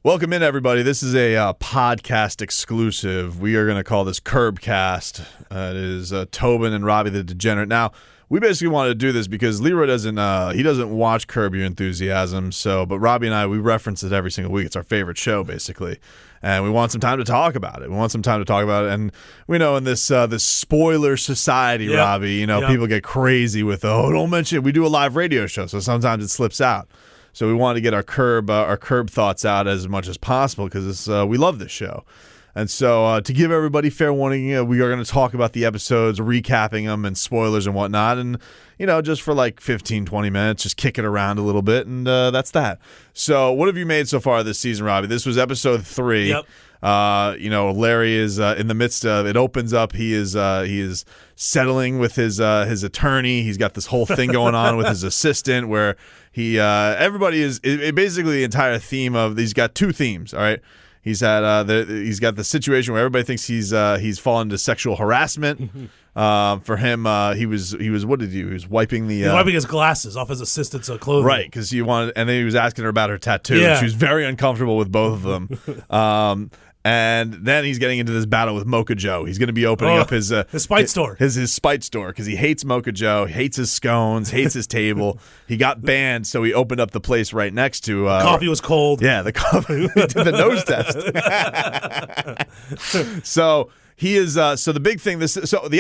Welcome in, everybody. This is a podcast exclusive. We are going to call this CurbCast. It is Tobin and Robbie the Degenerate. Now, we basically wanted to do this because Leroy doesn't watch Curb Your Enthusiasm. But Robbie and I, we reference it every single week. It's our favorite show, basically. And we want some time to talk about it. And we know in this spoiler society, yep. Robbie, people get crazy with, don't mention it. We do a live radio show, so sometimes it slips out. So we wanted to get our curb thoughts out as much as possible because we love this show. And so to give everybody fair warning, we are going to talk about the episodes, recapping them and spoilers and whatnot. And, just for like 15, 20 minutes, just kick it around a little bit. And that's that. So what have you made so far this season, Robbie? This was episode 3. Yep. Larry is in the midst of it. Opens up. He is settling with his attorney. He's got this whole thing going on with his assistant where everybody is basically the entire theme of. He's got 2 themes. All right. He's got the situation where everybody thinks he's fallen into sexual harassment. For him, he was what did he do? He was wiping wiping his glasses off his assistant's clothing. Right, because and then he was asking her about her tattoo. Yeah. She was very uncomfortable with both of them. And then he's getting into this battle with Mocha Joe. He's going to be opening up his spite store. His spite store because he hates Mocha Joe, hates his scones, hates his table. He got banned, so he opened up the place right next to. Coffee was cold. Yeah, the coffee. He did the nose test. So. He is so the big thing. The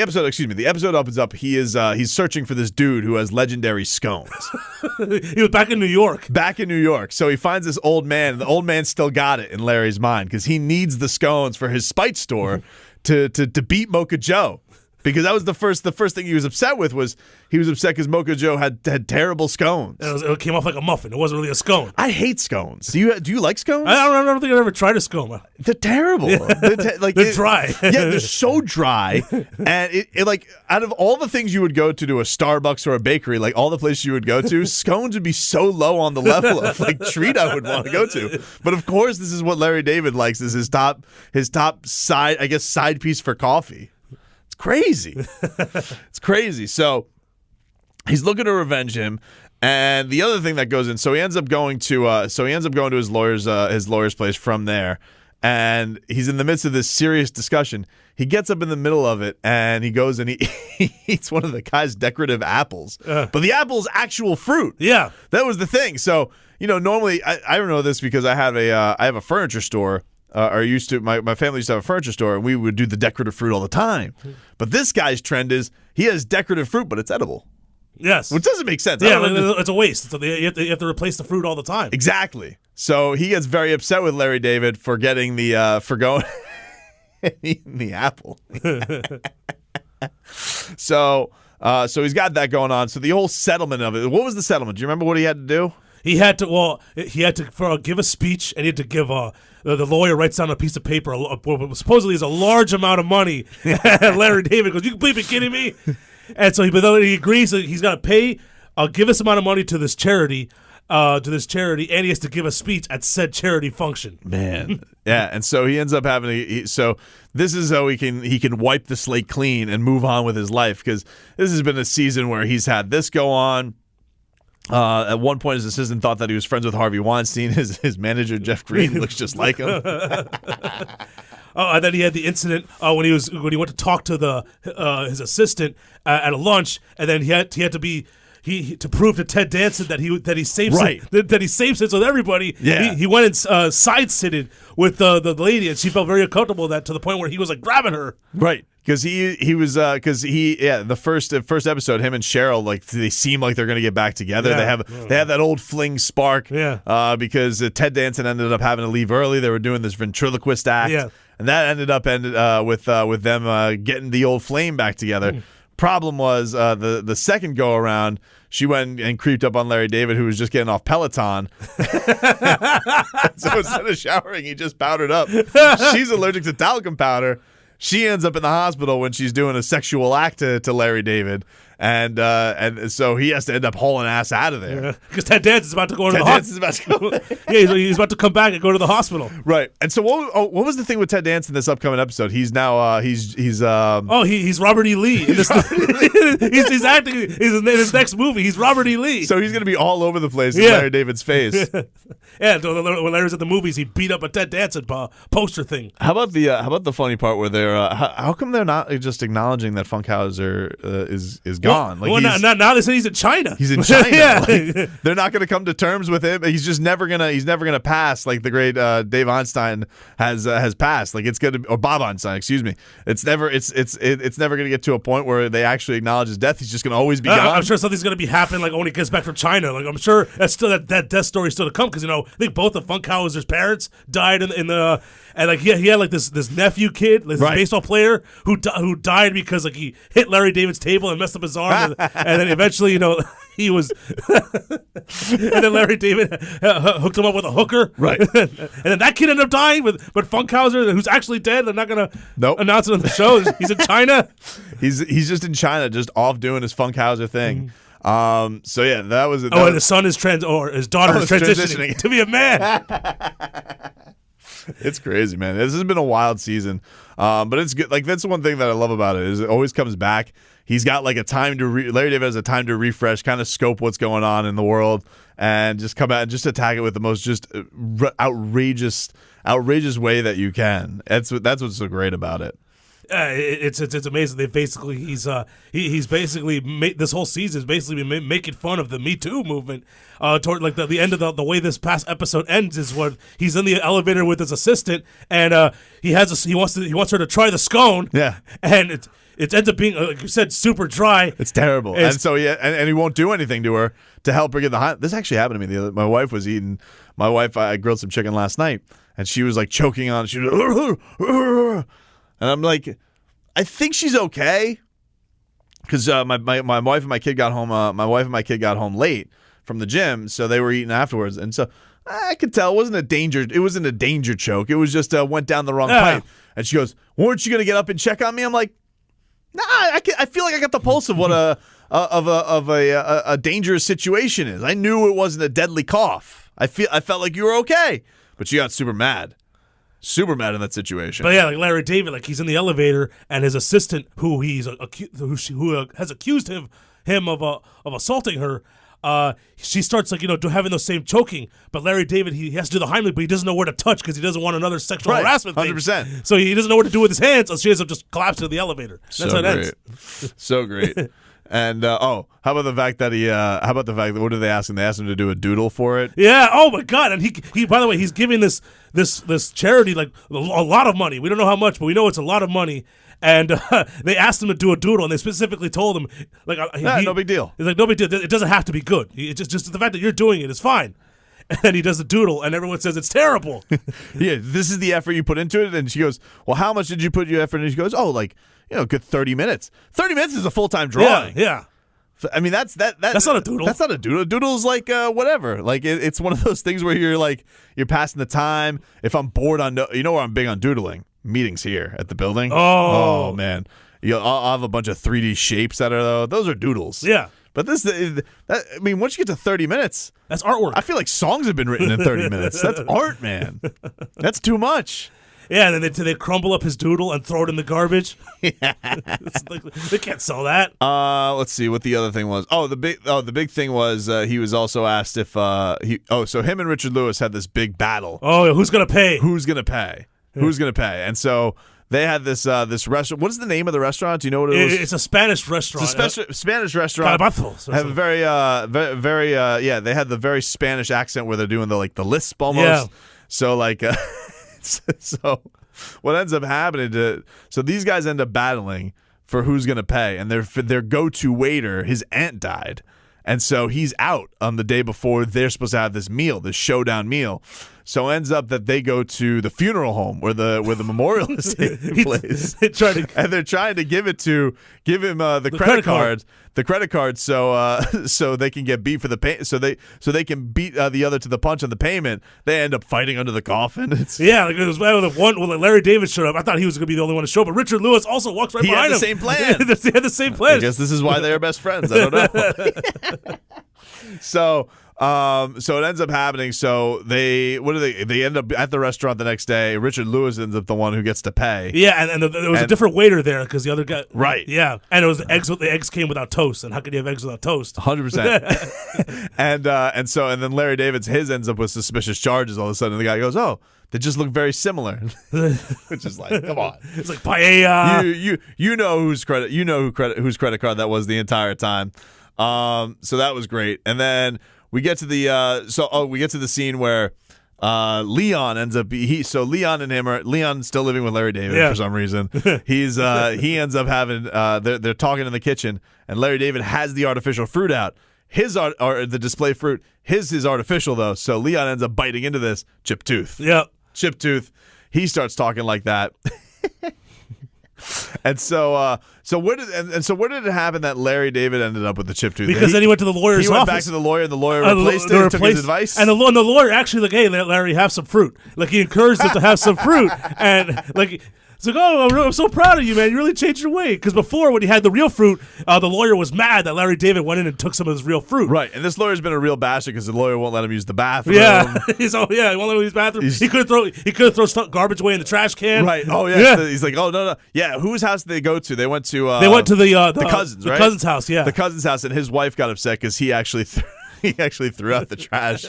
episode opens up. He's searching for this dude who has legendary scones. He was back in New York. So he finds this old man. And the old man still got it in Larry's mind because he needs the scones for his spite store to beat Mocha Joe. Because that was the first thing he was upset with was he was upset because Mocha Joe had terrible scones. It came off like a muffin. It wasn't really a scone. I hate scones. Do you like scones? I don't think I've ever tried a scone. They're terrible. They're dry. Yeah, they're so dry. And it like out of all the things you would go to a Starbucks or a bakery, like all the places you would go to, scones would be so low on the level of like treat I would want to go to. But of course, this is what Larry David likes. Is his top side piece for coffee. Crazy. It's crazy. So he's looking to revenge him. And the other thing that goes in, so he ends up going to his lawyer's place from there. And he's in the midst of this serious discussion. He gets up in the middle of it and he goes and he eats one of the guy's decorative apples. But the apple's actual fruit. Yeah. That was the thing. So, normally I don't know this because I have a furniture store. My family used to have a furniture store, and we would do the decorative fruit all the time. But this guy's trend is he has decorative fruit, but it's edible. Yes. Which doesn't make sense. Yeah, it's a waste. So you have to replace the fruit all the time. Exactly. So he gets very upset with Larry David for getting for going and eating the apple. So he's got that going on. So the whole settlement of it. What was the settlement? Do you remember what he had to do? He had to give a speech, and he had to give the lawyer writes down a piece of paper, what supposedly is a large amount of money. And Larry David goes, "You can be kidding me?" And so he agrees that he's got to pay, give this amount of money to this charity, and he has to give a speech at said charity function. Man, yeah, and so he ends up having so this is how he can wipe the slate clean and move on with his life because this has been a season where he's had this go on. At one point, his assistant thought that he was friends with Harvey Weinstein. His manager, Jeff Green, looks just like him. And then he had the incident when he went to talk to his assistant at a lunch, and then he had to prove to Ted Danson that he safe sits with everybody. Yeah. He went and side-sitted with the lady, and she felt very uncomfortable with that to the point where he was like grabbing her. Right. Because the first episode, him and Cheryl, like they seem like they're going to get back together. Yeah. They have that old fling spark. Yeah. Because Ted Danson ended up having to leave early. They were doing this ventriloquist act. Yeah. And that ended up with them getting the old flame back together. Problem was the second go around, she went and creeped up on Larry David, who was just getting off Peloton. So instead of showering, he just powdered up. She's allergic to talcum powder. She ends up in the hospital when she's doing a sexual act to Larry David. and so he has to end up hauling ass out of there. Because Ted Danson is about to go into Ted the Danson's hospital. about to go. Yeah, he's about to come back and go to the hospital. Right. And so what was the thing with Ted Danson this upcoming episode? He's now he's he's Robert E. Lee. He's acting. He's in his next movie. He's Robert E. Lee. So he's gonna be all over the place in Larry David's face. Yeah, when Larry's at the movies, he beat up a Ted Danson poster thing. How about the funny part where they're how come they're not just acknowledging that Funkhauser is gone? Well, now they say he's in China. He's in China. Yeah. Like, they're not going to come to terms with him. He's just never gonna pass like the great Dave Einstein has passed. Like it's gonna, or Bob Einstein, excuse me. It's never gonna get to a point where they actually acknowledge his death. He's just gonna always be gone. I'm sure something's gonna be happening like when he gets back from China. Like I'm sure that's still that death story still to come because I think both of Funkhauser's parents died in the and like he had like this nephew kid, this baseball player who died because like he hit Larry David's table and messed up his arm, and then eventually he was, and then Larry David hooked him up with a hooker, right? And then that kid ended up dying, but Funkhauser, who's actually dead, they're not gonna announce it on the show. He's in China. He's just in China, just off doing his Funkhauser thing. So yeah, that was. And his son is his daughter is transitioning to be a man. It's crazy, man. This has been a wild season, but it's good. Like that's the one thing that I love about it is it always comes back. He's got like a time to Larry David has a time to refresh, kind of scope what's going on in the world, and just come out and just attack it with the most just outrageous way that you can. That's what's so great about it. It's amazing. He's basically made this whole season is basically been making fun of the Me Too movement. Toward like the end of the way this past episode ends is when he's in the elevator with his assistant and he wants her to try the scone. Yeah, and it ends up being like you said super dry. It's terrible. And so and he won't do anything to her to help her get the hot. This actually happened to me. My wife was eating. I grilled some chicken last night and she was like choking on. She was. And I'm like, I think she's okay, because my wife and my kid got home. My wife and my kid got home late from the gym, so they were eating afterwards, and so I could tell it wasn't a danger choke. It was just went down the wrong pipe. And she goes, "Weren't you gonna get up and check on me?" I'm like, "Nah, I feel like I got the pulse of what a dangerous situation is. I knew it wasn't a deadly cough. I felt like you were okay." But she got super mad in that situation. But yeah, like Larry David, like he's in the elevator, and his assistant, who has accused him of assaulting her, she starts like having those same choking. But Larry David, he has to do the Heimlich, but he doesn't know where to touch because he doesn't want another sexual harassment thing. 100%. So he doesn't know what to do with his hands, so she ends up just collapsing in the elevator. That's how it ends. So great. And how about the fact that what did they ask him? They asked him to do a doodle for it. Yeah. Oh my God. And he by the way, he's giving this charity like a lot of money. We don't know how much, but we know it's a lot of money. And they asked him to do a doodle, and they specifically told him like, no big deal. He's like, no big deal. It doesn't have to be good. It's just the fact that you're doing it is fine. And he does a doodle, and everyone says it's terrible. Yeah, this is the effort you put into it. And she goes, "Well, how much did you put your effort in?" And she goes, "Oh, like good 30 minutes. 30 minutes is a full-time drawing." Yeah. I mean, that's not a doodle. That's not a doodle. A doodle is like whatever. Like it's one of those things where you're passing the time. If I'm bored where I'm big on doodling. Meetings here at the building. Oh man, I'll have a bunch of 3D shapes those are doodles. Yeah. But once you get to 30 minutes, that's artwork. I feel like songs have been written in 30 minutes. That's art, man. That's too much. Yeah, and then they crumble up his doodle and throw it in the garbage. Yeah. They can't sell that. Let's see what the other thing was. The big thing was he was also asked if so him and Richard Lewis had this big battle. Oh, who's gonna pay? Who's gonna pay? And so they had this restaurant. What is the name of the restaurant? Do you know what it was? It's a Spanish restaurant. It's a Spanish restaurant. Have a very they had the very Spanish accent where they're doing the lisp almost. Yeah. So like so what ends up happening so these guys end up battling for who's going to pay, and their go-to waiter, his aunt died. And so he's out on the day before they're supposed to have this showdown meal. So it ends up that they go to the funeral home where the memorial is taking place, and they're trying to give him the credit card. The credit card, so they can get beat for the pay, so they can beat the other to the punch on the payment. They end up fighting under the coffin. Like it was when Larry David showed up. I thought he was going to be the only one to show up, but Richard Lewis also walks right behind him. He had the same plan. He had the same plan. I guess this is why they are best friends. I don't know. So it ends up happening. So they end up at the restaurant the next day. Richard Lewis ends up the one who gets to pay. Yeah, and there was a different waiter there because the other guy. Right. Yeah, and it was the eggs. The eggs came without toast, and how could you have eggs without toast? 100%. and then Larry David's ends up with suspicious charges. All of a sudden, the guy goes, "Oh, they just look very similar," which is like, come on. It's like paella. You know whose credit card that was the entire time. So that was great, and then. We get to the scene where Leon ends up Leon and him are Leon's still living with Larry David for some reason. He ends up having they're talking in the kitchen, and Larry David has the artificial fruit out. The display fruit. His is artificial though, so Leon ends up biting into this chip tooth. Yeah, chip tooth. He starts talking like that. And so where did it happen that Larry David ended up with the chip tooth? Because then he went to the lawyer's office. He went back to the lawyer, and the lawyer replaced it, took his advice. And the lawyer actually like, hey, Larry, have some fruit. Like he encouraged him to have some fruit, and like. It's like, oh, I'm so proud of you, man. You really changed your way. Because before, when he had the real fruit, the lawyer was mad that Larry David went in and took some of his real fruit. Right, and this lawyer's been a real bastard because the lawyer won't let him use the bathroom. Yeah, he won't let him use the bathroom. He could have thrown garbage away in the trash can. Right. Oh yeah. So he's like, oh no. Yeah. Whose house did they go to? They went to the cousins, right? The cousin's house. Yeah. The cousin's house, and his wife got upset because he actually threw out the trash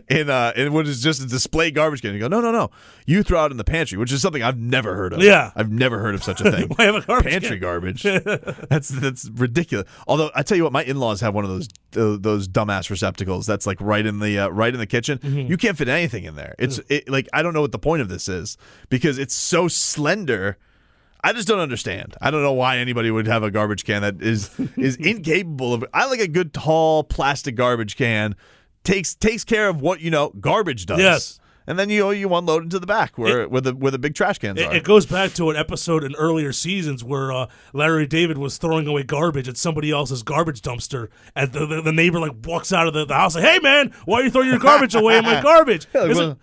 in what is just a display garbage can. You go, no. You throw out in the pantry, which is something I've never heard of. Yeah. I've never heard of such a thing. Why have a garbage pantry can? Garbage. That's ridiculous. Although I tell you what, my in-laws have one of those dumbass receptacles that's like right in the kitchen. Mm-hmm. You can't fit anything in there. It's like I don't know what the point of this is because it's so slender. I just don't understand. I don't know why anybody would have a garbage can that is incapable of. I like a good tall plastic garbage can. Takes care of what garbage does. Yes. And then you unload into the back where the big trash cans are. It goes back to an episode in earlier seasons where Larry David was throwing away garbage at somebody else's garbage dumpster, and the neighbor like walks out of the house like, "Hey man, why are you throwing your garbage away in my garbage?" Yeah,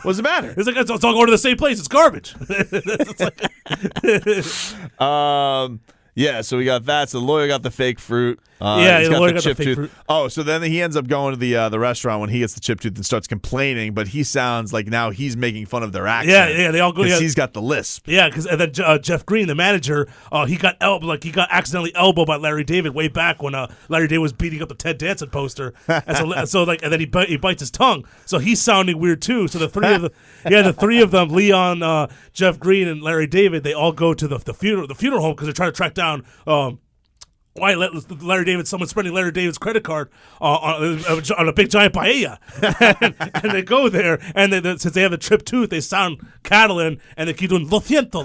what's the matter? It's like it's all going to the same place. It's garbage. Yeah, so we got that. So the lawyer got the fake fruit. The lawyer got the fake tooth. fruit. Oh, so then he ends up going to the restaurant when he gets the chip tooth and starts complaining, but he sounds like now he's making fun of their accent. Yeah, they all go. Yeah. He's got the lisp. Yeah, because then Jeff Green, the manager, he got accidentally elbowed by Larry David way back when Larry David was beating up the Ted Danson poster, and and then he bites his tongue, so he's sounding weird too. So the three of them, Leon, Jeff Green, and Larry David, they all go to the funeral home because they're trying to track down. Why Larry David? Someone's spending Larry David's credit card on a big giant paella, and they go there, and since they have a tripped tooth, they sound Catalan, and they keep doing lo siento,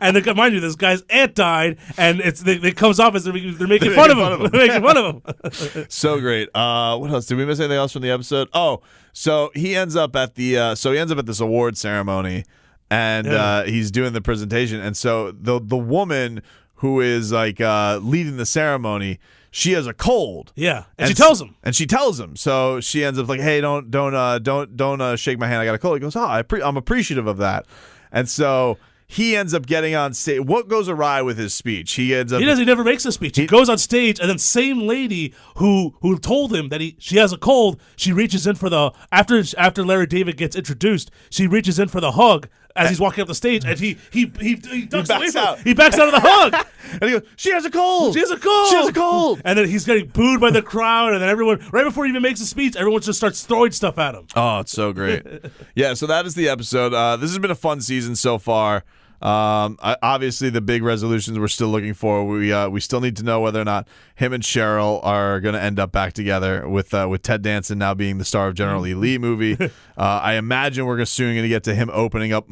and mind you, this guy's aunt died, and it comes off as they're making fun of him. They're making fun of him. So great. What else? Did we miss anything else from the episode? Oh, so he ends up at this award ceremony, and he's doing the presentation, and so the woman who is like leading the ceremony, she has a cold. Yeah, and she tells him. And she tells him. So she ends up like, "Hey, don't shake my hand. I got a cold." He goes, "Oh, I'm appreciative of that." And so he ends up getting on stage. What goes awry with his speech? He never makes a speech. He goes on stage, and then same lady who told him that she has a cold, she reaches in for the after Larry David gets introduced, she reaches in for the hug. As he's walking up the stage, and he backs out. He backs out of the hug, and he goes, "She has a cold. She has a cold. She has a cold." And then he's getting booed by the crowd, and then everyone, right before he even makes a speech, everyone just starts throwing stuff at him. Oh, it's so great. Yeah, so that is the episode. This has been a fun season so far. Obviously, the big resolutions we're still looking for. We still need to know whether or not him and Cheryl are going to end up back together with Ted Danson now being the star of General Lee movie. I imagine we're soon going to get to him opening up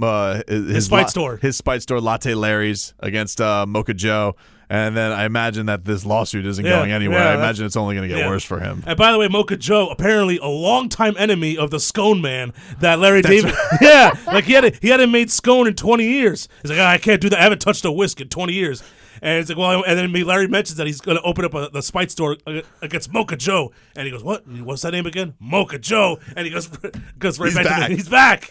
his spite store, Latte Larry's against Mocha Joe. And then I imagine that this lawsuit isn't going anywhere. I imagine it's only going to get worse for him. And by the way, Mocha Joe, apparently a longtime enemy of the Scone Man that Larry David. Yeah, like he hadn't made scone in 20 years. He's like, I can't do that. I haven't touched a whisk in 20 years. And it's like, well, and then Larry mentions that he's going to open up the Spite store against Mocha Joe, and he goes, "What? What's that name again? Mocha Joe?" And he goes right back. He's back.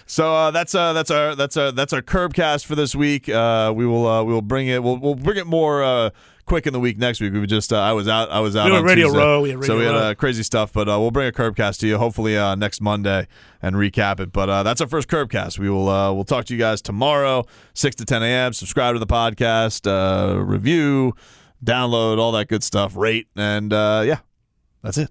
So that's our Curbcast for this week. We'll bring it. We'll bring it more quick in the week next week. We just I was out. We were on Radio Tuesday, Row. We had crazy stuff. But we'll bring a Curbcast to you hopefully next Monday and recap it. But that's our first Curbcast. We'll talk to you guys tomorrow, 6 to 10 a.m. Subscribe to the podcast, review, download, all that good stuff. Rate, and that's it.